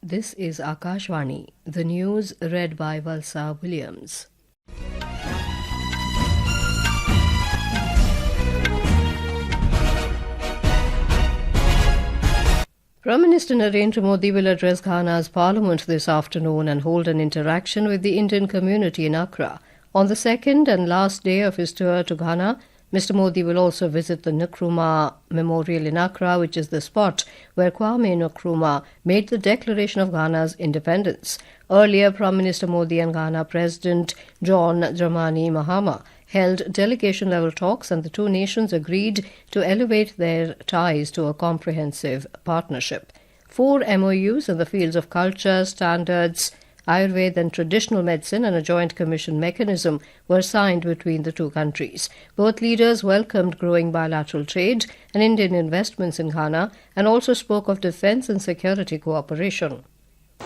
This is Akashvani, the news read by Valsa Williams. Prime Minister Narendra Modi will address Ghana's parliament this afternoon and hold an interaction with the Indian community in Accra. On the second and last day of his tour to Ghana, Mr. Modi will also visit the Nkrumah Memorial in Accra, which is the spot where Kwame Nkrumah made the declaration of Ghana's independence. Earlier, Prime Minister Modi and Ghana President John Dramani Mahama held delegation-level talks, and the two nations agreed to elevate their ties to a comprehensive partnership. 4 MOUs in the fields of culture, standards, Ayurveda and traditional medicine and a joint commission mechanism were signed between the two countries. Both leaders welcomed growing bilateral trade and Indian investments in Ghana and also spoke of defence and security cooperation.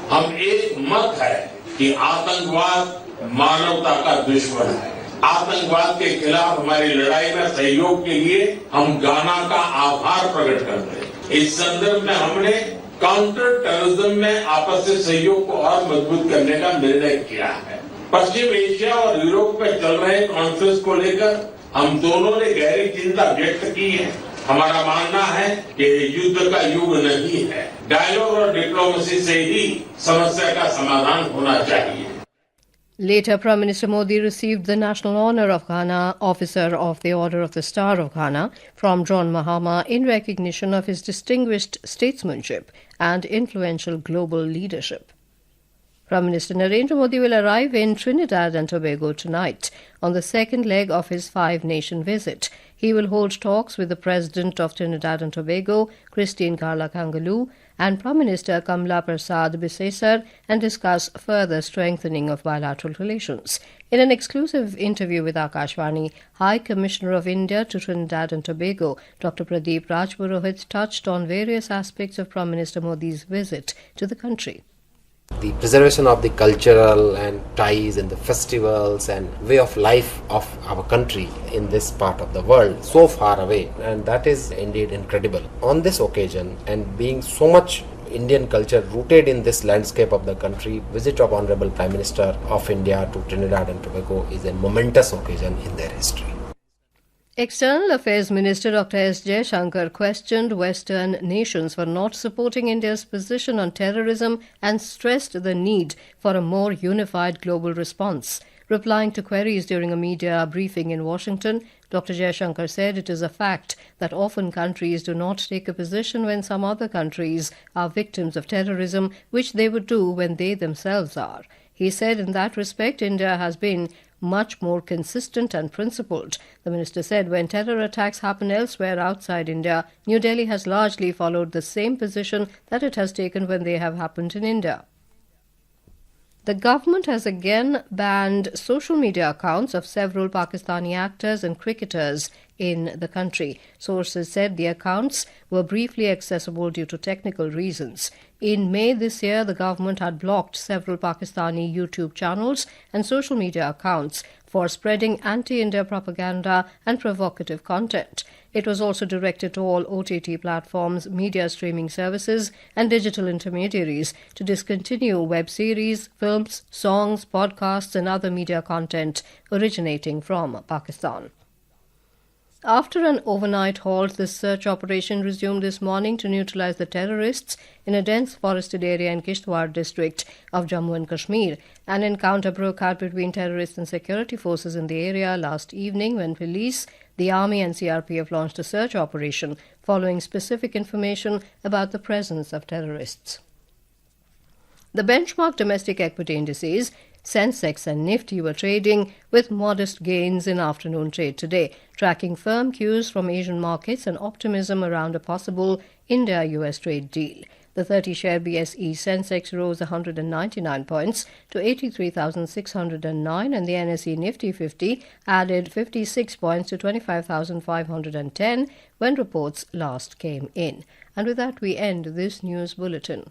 हम एक मत है कि आतंकवाद मानवता का दुश्मन है। आतंकवाद के खिलाफ हमारी लड़ाई में सहयोग के लिए हम गाना का आभार प्रकट करते हैं। इस संदर्भ में हमने काउंटर टेररिज्म में आपसी सहयोग को और मजबूत करने का निर्णय किया है। पश्चिम एशिया और यूरोप में चल रहे कॉन्फ्रेंस को लेकर हम दोनों ने गहरी चिंता व्यक्त की है। हमारा मानना है कि युद्ध का युग नहीं है, डायलॉग और डिप्लोमेसी से ही समस्या का समाधान होना चाहिए। Later, Prime Minister Modi received the National Honour of Ghana, Officer of the Order of the Star of Ghana, from John Mahama in recognition of his distinguished statesmanship and influential global leadership. Prime Minister Narendra Modi will arrive in Trinidad and Tobago tonight on the second leg of his 5-nation visit. He will hold talks with the President of Trinidad and Tobago, Christine Carla Kangaloo, and Prime Minister Kamla Prasad Bisesar and discuss further strengthening of bilateral relations. In an exclusive interview with Akashvani, High Commissioner of India to Trinidad and Tobago, Dr. Rajpurohit touched on various aspects of Prime Minister Modi's visit to the country. The preservation of the cultural and ties and the festivals and way of life of our country in this part of the world, so far away, and that is indeed incredible. On this occasion, and being so much Indian culture rooted in this landscape of the country, visit of Honorable Prime Minister of India to Trinidad and Tobago is a momentous occasion in their history. External Affairs Minister Dr. S. Jaishankar questioned Western nations for not supporting India's position on terrorism and stressed the need for a more unified global response. Replying to queries during a media briefing in Washington, Dr. Jaishankar said it is a fact that often countries do not take a position when some other countries are victims of terrorism, which they would do when they themselves are. He said in that respect, India has been much more consistent and principled. The minister said when terror attacks happen elsewhere outside India, New Delhi has largely followed the same position that it has taken when they have happened in India. The government has again banned social media accounts of several Pakistani actors and cricketers in the country. Sources said the accounts were briefly accessible due to technical reasons. In May this year, the government had blocked several Pakistani YouTube channels and social media accounts for spreading anti-India propaganda and provocative content. It was also directed to all OTT platforms, media streaming services and digital intermediaries to discontinue web series, films, songs, podcasts and other media content originating from Pakistan. After an overnight halt, the search operation resumed this morning to neutralize the terrorists in a dense forested area in Kishtwar district of Jammu and Kashmir. An encounter broke out between terrorists and security forces in the area last evening when police, the army and CRPF launched a search operation following specific information about the presence of terrorists. The benchmark domestic equity indices, Sensex and Nifty, were trading with modest gains in afternoon trade today, tracking firm cues from Asian markets and optimism around a possible India-US trade deal. The 30-share BSE Sensex rose 199 points to 83,609 and the NSE Nifty 50 added 56 points to 25,510 when reports last came in. And with that, we end this news bulletin.